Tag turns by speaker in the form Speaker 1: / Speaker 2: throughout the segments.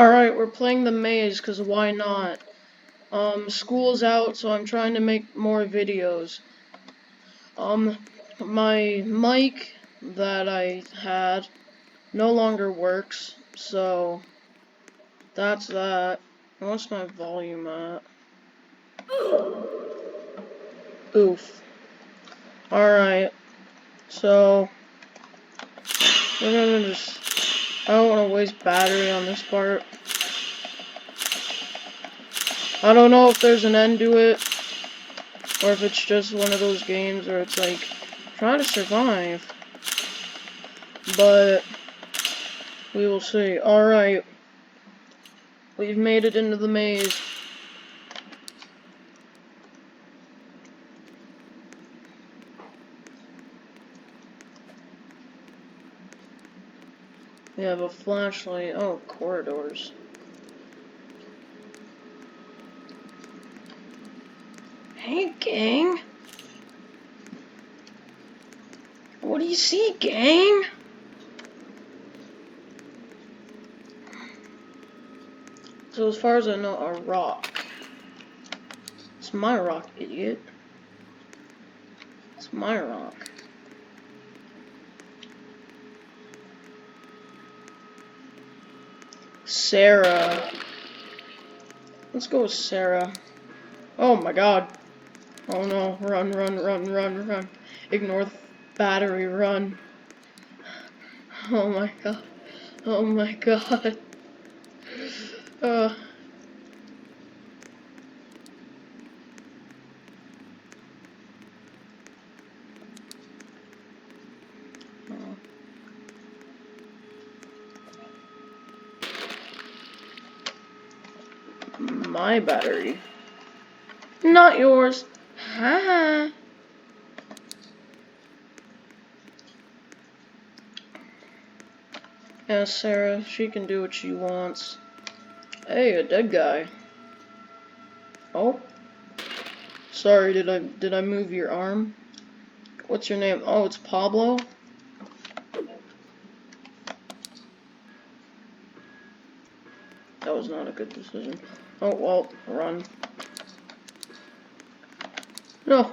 Speaker 1: Alright, we're playing the maze, because why not? School's out, so I'm trying to make more videos. My mic that I had no longer works, so that's that. What's my volume at? Oof. Alright, so we're gonna I don't want to waste battery on this part. I don't know if there's an end to it, or if it's just one of those games where it's like, try to survive. But we will see. Alright. We've made it into the maze. We have a flashlight. Oh, corridors. Hey, gang. What do you see, gang? So as far as I know, a rock. It's my rock, idiot. It's my rock. Sarah. Let's go with Sarah. Oh my god. Oh no. Run, run, run, run, run. Ignore the battery, run. Oh my god. Oh my god. My battery. Not yours. Haha. Yeah, Sarah, she can do what she wants. Hey, a dead guy. Oh. Sorry, did I move your arm? What's your name? Oh, it's Pablo? That was not a good decision. Oh, well, run. No.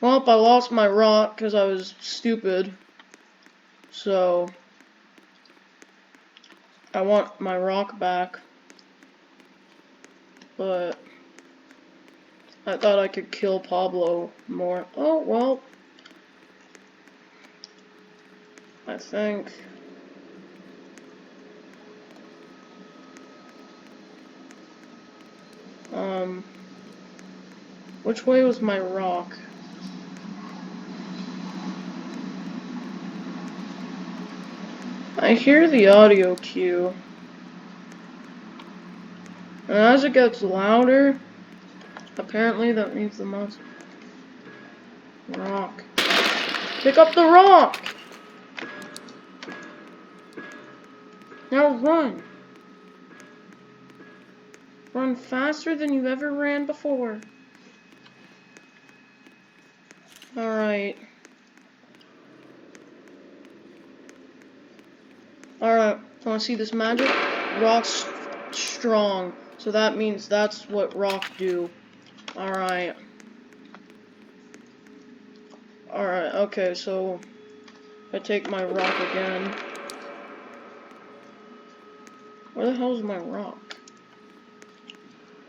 Speaker 1: Well, I lost my rock because I was stupid. So, I want my rock back. But, I thought I could kill Pablo more. Oh, well. I think. Which way was my rock? I hear the audio cue. And as it gets louder, apparently that means the monster. Rock. Pick up the rock! Now run! Run faster than you've ever ran before. Alright. Alright, wanna see this magic? Rock's strong. So that means that's what rock do. Alright. Alright, okay, so I take my rock again. Where the hell is my rock?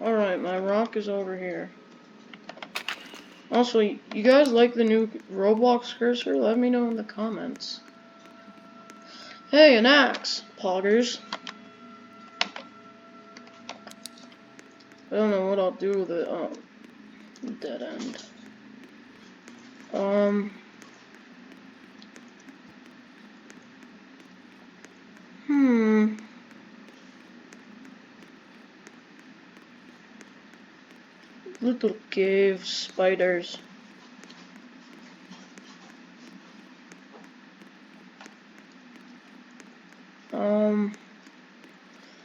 Speaker 1: Alright, my rock is over here. Also, you guys like the new Roblox cursor? Let me know in the comments. Hey, an axe, poggers. I don't know what I'll do with it. Oh, dead end. Little cave spiders.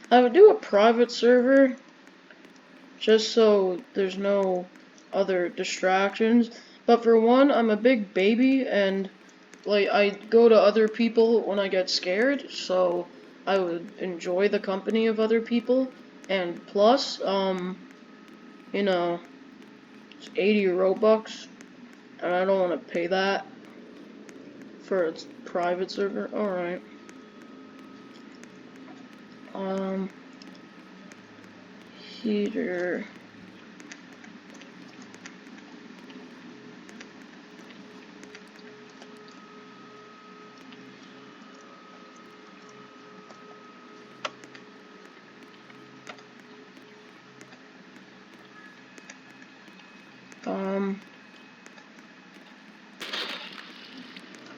Speaker 1: I would do a private server just so there's no other distractions. But for one, I'm a big baby and like, I go to other people when I get scared, so I would enjoy the company of other people. And plus, you know, it's 80 Robux, and I don't want to pay that for its private server. Alright. Heater.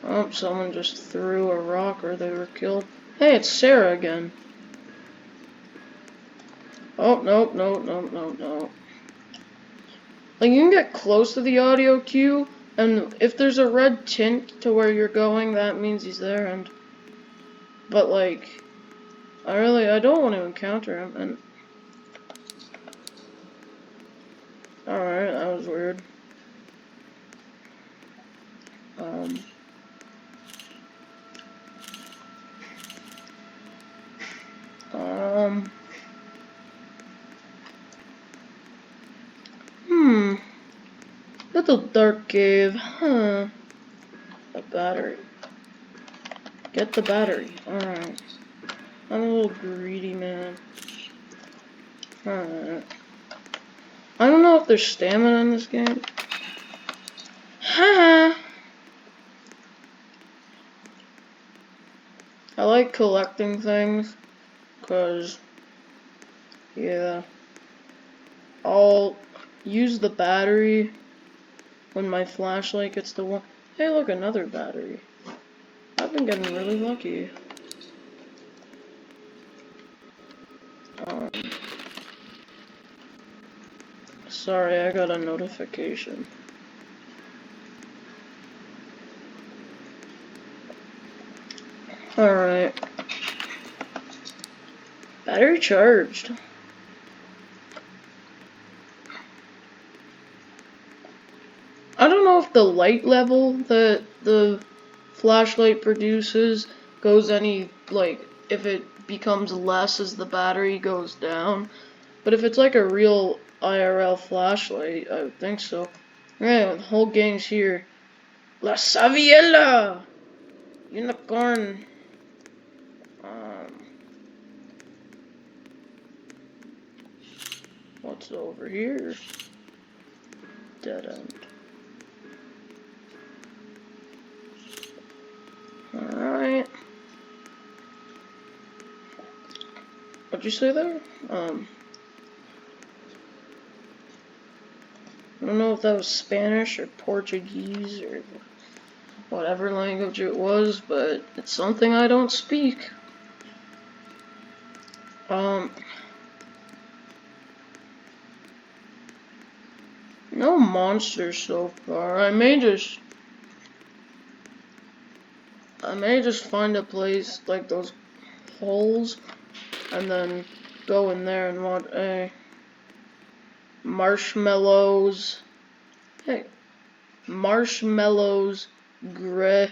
Speaker 1: Oh, someone just threw a rock or they were killed. Hey, it's Sarah again. Oh, nope, nope, nope, nope, nope. Like, you can get close to the audio cue, and if there's a red tint to where you're going, that means he's there, and... But, like, I don't want to encounter him, and... Alright, that was weird. Little dark cave, huh? A battery. Get the battery. Alright. I'm a little greedy, man. Alright. I don't know if there's stamina in this game. Haha! I like collecting things, cause, yeah, I'll use the battery when my flashlight gets to one. Hey, look, another battery. I've been getting really lucky. Sorry, I got a notification. Alright. Battery charged. I don't know if the light level that the flashlight produces goes any, like, if it becomes less as the battery goes down. But if it's like a real IRL flashlight, I would think so. Yeah, the whole gang's here. La Saviella! Unicorn. What's over here? Dead end. Alright. What'd you say there? I don't know if that was Spanish or Portuguese or whatever language it was, but it's something I don't speak. No monsters so far. I may just find a place like those holes and then go in there and want a marshmallows. Hey, marshmallows, Gredsway.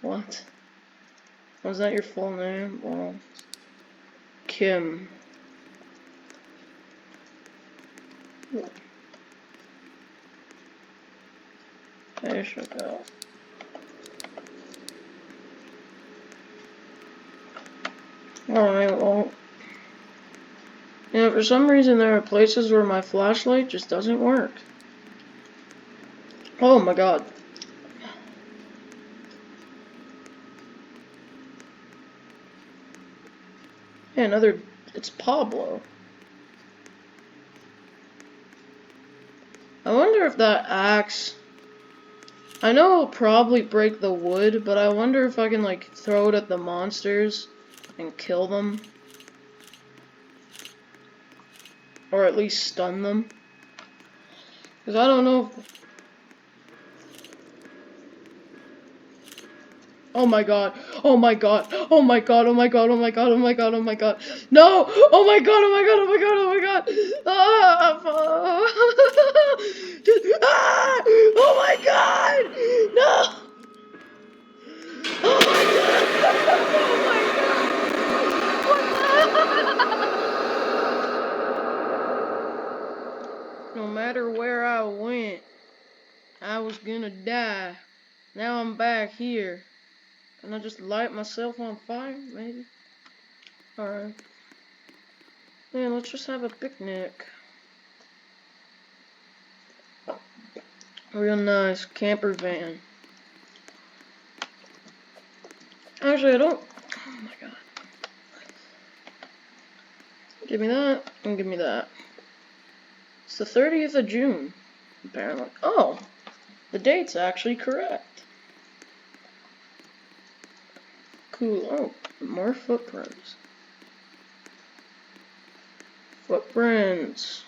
Speaker 1: What? Was that your full name? Well, Kim. There she go. Alright, well. Yeah, for some reason there are places where my flashlight just doesn't work. Oh my god. Hey, another... It's Pablo. I wonder if that axe... I know it'll probably break the wood, but I wonder if I can, like, throw it at the monsters and kill them. Or at least stun them. Because I don't know if... Oh my god. Oh my god. Oh my god. Oh my god. Oh my god. Oh my god. Oh my god. No! Oh my god. Oh my god. Oh my god. Oh my god. Ah! Ah! Oh my god! No! Oh my god! No matter where I went, I was gonna die. Now I'm back here. Can I just light myself on fire, maybe? Alright. Man, let's just have a picnic. Real nice camper van. Actually, I don't. Oh my god. Give me that, and give me that. It's the 30th of June, apparently. Oh! The date's actually correct. Cool. Oh, more footprints. Footprints.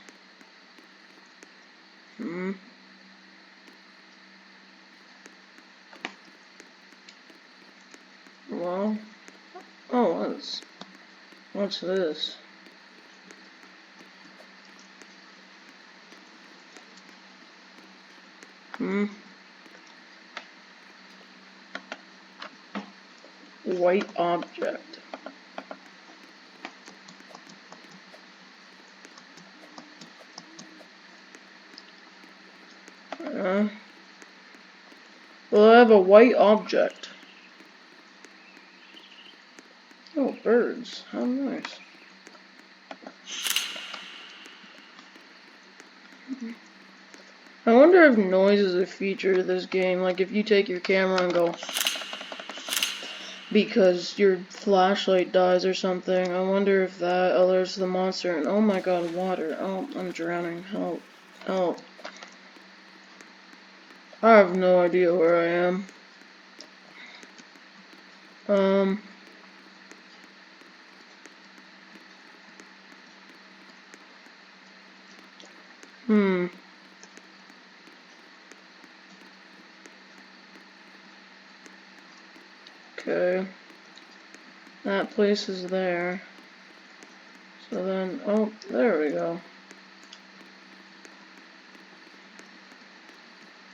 Speaker 1: Well. Oh, what's this? White object. Well, I have a white object. Oh, birds. How nice. I wonder if noise is a feature of this game. Like, if you take your camera and go because your flashlight dies or something, I wonder if that alerts the monster. And oh my god, water. Oh, I'm drowning. Help. Help. I have no idea where I am. Okay. That place is there. So then, oh, there we go.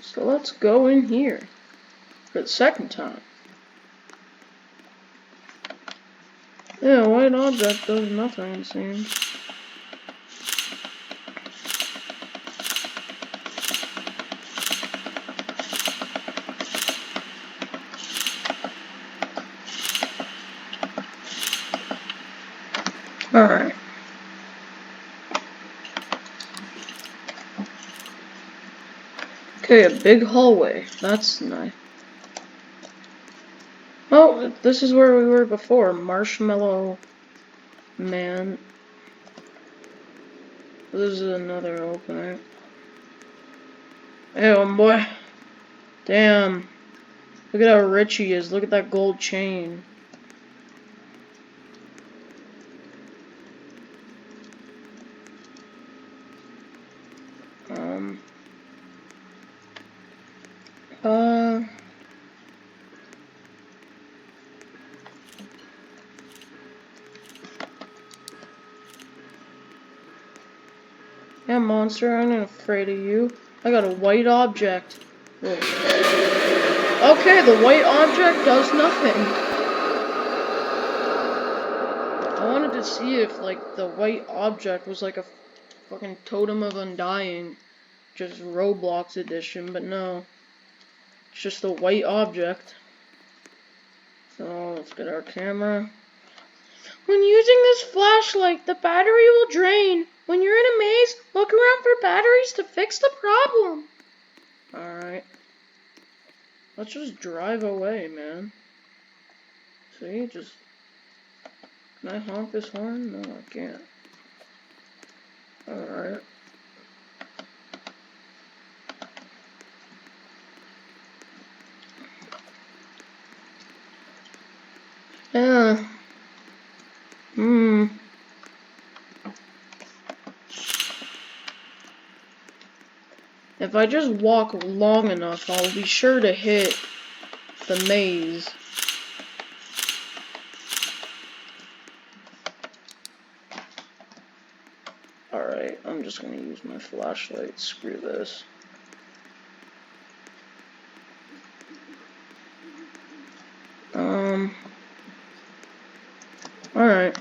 Speaker 1: So let's go in here for the second time. Yeah, white object does nothing, it seems. Alright. Okay, a big hallway. That's nice. Oh, this is where we were before. Marshmallow Man. This is another opening. Oh boy. Damn. Look at how rich he is. Look at that gold chain. Yeah, monster, I'm not afraid of you. I got a white object. Whoa. Okay, the white object does nothing. I wanted to see if, like, the white object was like a fucking totem of undying. Just Roblox edition, but no. It's just a white object. So, let's get our camera. When using this flashlight, the battery will drain. When you're in a maze, look around for batteries to fix the problem. Alright. Let's just drive away, man. See, just... Can I honk this horn? No, I can't. Alright. Yeah. If I just walk long enough, I'll be sure to hit the maze. Alright, I'm just gonna use my flashlight. Screw this. Alright.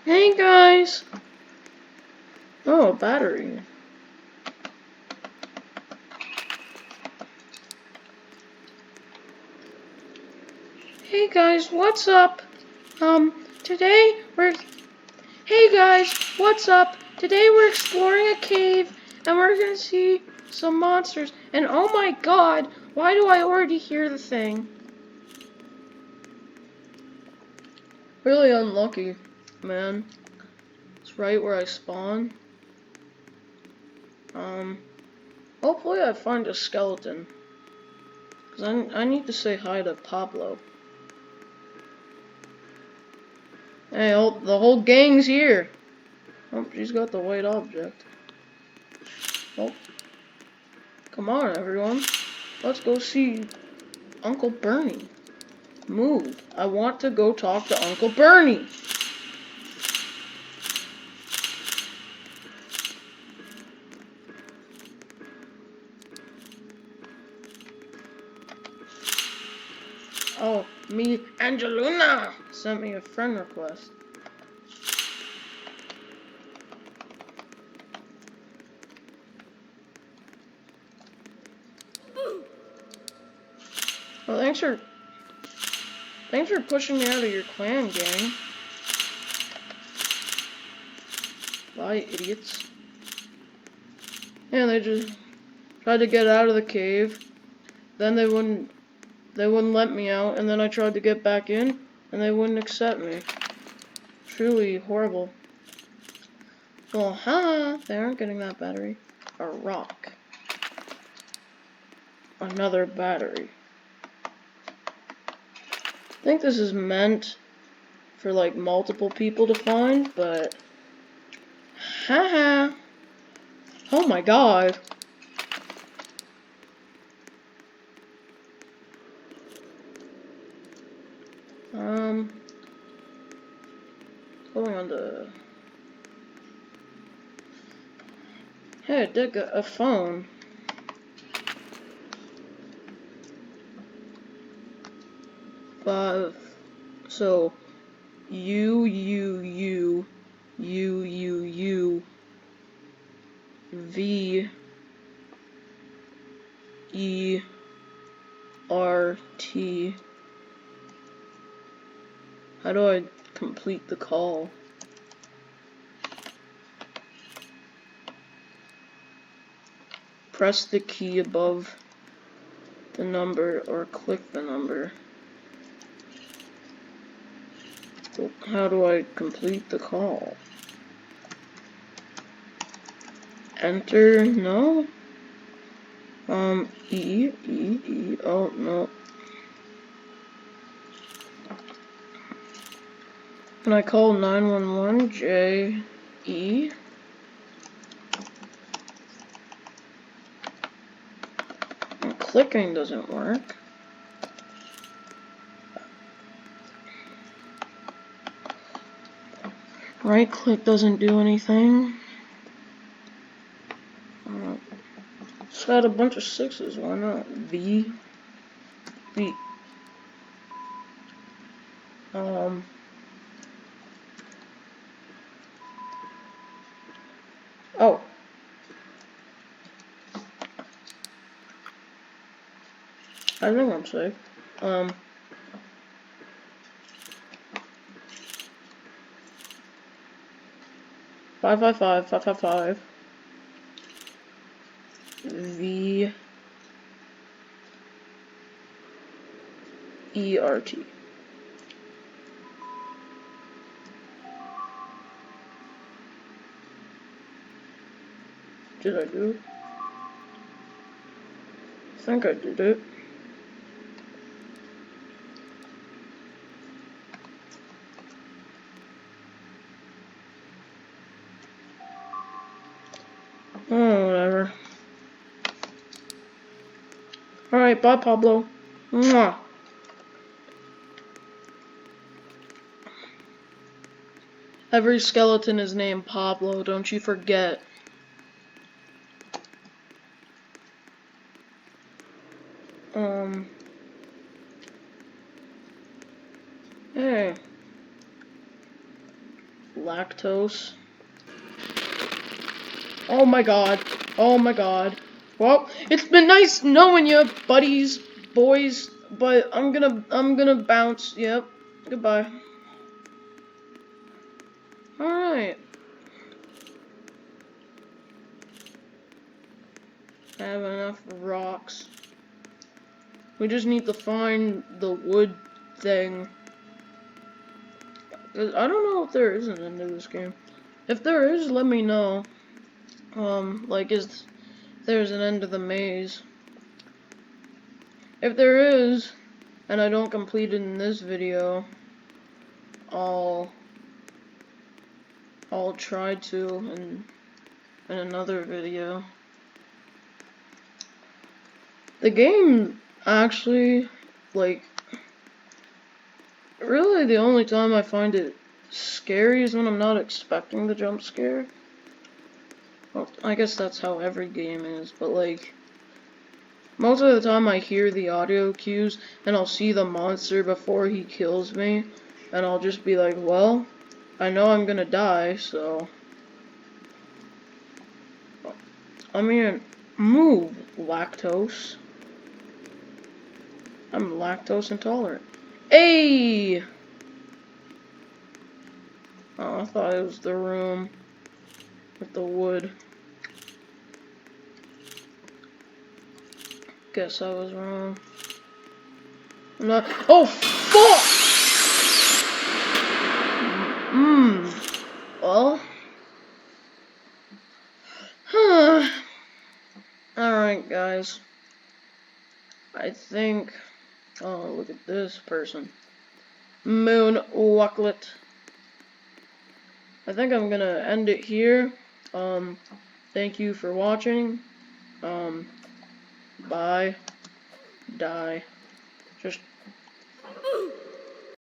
Speaker 1: Hey guys! Oh, a battery. Hey guys, what's up? Today we're... Hey guys, what's up? Today we're exploring a cave, and we're gonna see some monsters. And oh my god, why do I already hear the thing? Really unlucky, man. It's right where I spawn. Hopefully I find a skeleton. Because I need to say hi to Pablo. Hey, the whole gang's here. Oh, she's got the white object. Oh. Come on, everyone. Let's go see Uncle Bernie. Move. I want to go talk to Uncle Bernie. Oh, me, Angelina, sent me a friend request. Well, thanks for pushing me out of your clan, gang. Bye, idiots. Yeah, they just tried to get out of the cave. Then they wouldn't let me out, and then I tried to get back in, and they wouldn't accept me. Truly horrible. Well, they aren't getting that battery. A rock. Another battery. I think this is meant for like multiple people to find, but haha. Oh my god. Going on the... Hey, I did get a phone. So, U V E R T. How do I complete the call? Press the key above the number or click the number. How do I complete the call? Enter, no? E, oh, no. Can I call 911, J, E? And clicking doesn't work. Right click doesn't do anything. Just got a bunch of sixes, why not? V. Oh. I think I'm safe. 555. V E R T. Did I do it? I think I did it. Oh, whatever. Alright, bye, Pablo. Mwah. Every skeleton is named Pablo, don't you forget. Hey. Lactose. Oh my god. Oh my god. Well, it's been nice knowing you, buddies, boys, but I'm gonna bounce. Yep. Goodbye. Alright. I have enough rocks. We just need to find the wood thing. I don't know if there is an end to this game. If there is, let me know. Like, there's an end to the maze. If there is, and I don't complete it in this video, I'll try to in another video. The game actually, like, really the only time I find it scary is when I'm not expecting the jump scare. Well, I guess that's how every game is, but like, most of the time I hear the audio cues and I'll see the monster before he kills me, and I'll just be like, well, I know I'm gonna die, so I mean, move, lactose. I'm lactose intolerant. Hey! Oh, I thought it was the room with the wood. Guess I was wrong. I'm not. Oh, fuck! Well. Huh. Alright, guys. I think. Oh, look at this person. Moon Walklet. I think I'm gonna end it here. Thank you for watching. Bye. Die. Just